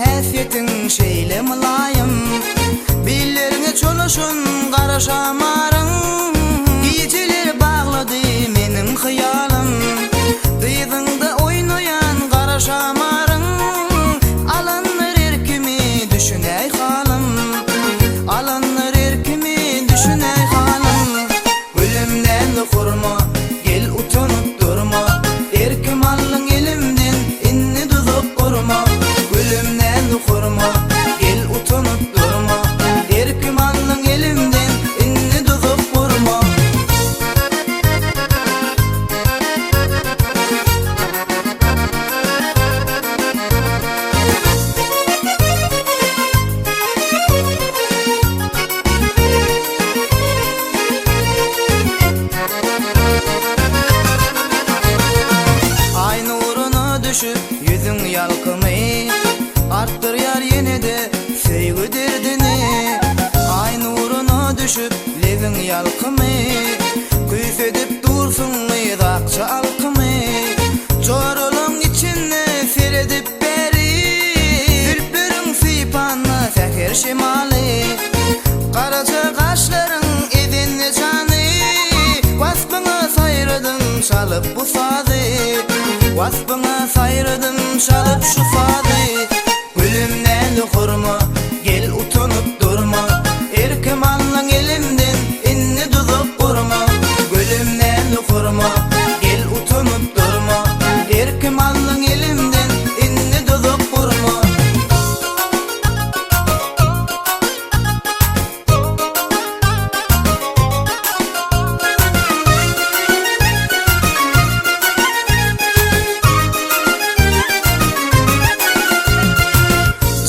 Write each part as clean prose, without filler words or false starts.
häsiyetin şeýle mylaýym. Billeriňe çoluşun gara şamarың. Geceler bağlady meniň hyýalym. Dyýdyňda oýnaýan gara şamarың. Alanlar erkimi düşünäý halym. Alanlar erkimi düşünäý halym. Ölümden kurma, gel utanıp durma. Erkim alın elimden, inni tutup kurma. Ölümden kurma, gel utanıp durma. Erkim alın elimden, inni tutup kurma. Ay nuruna düşüp yüzün yalkımy, arttırýar ýene-de söýgü derdini. Ay nuruna düşüp lezin yalkımy, küýs edip dursun ýyzakça alkymy. Çoruluň içinde seredip beri, zülpüriň sypany säher şemaly. Karaca kaşlaryň edinne jany, waspyňa saýradym çalyp bu sazy. Waspyňa saýradym çalyp şu sazy. Ölümden kurma, gel utanıp durma. Erkim alın elimden, inni tutup kurma. Ölümden kurma, gel utanıp durma. Erkim alın elimden, inni tutup kurma.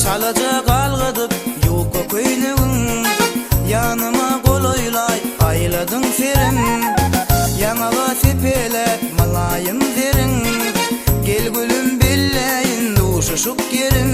Çalacak algydyp ýoka köýnegim. Ýanyma golaýlay aýladyň serim. Ýanaga sepelep mylaýym zeriň. Gel gülüm belläýin duşuşup yerim.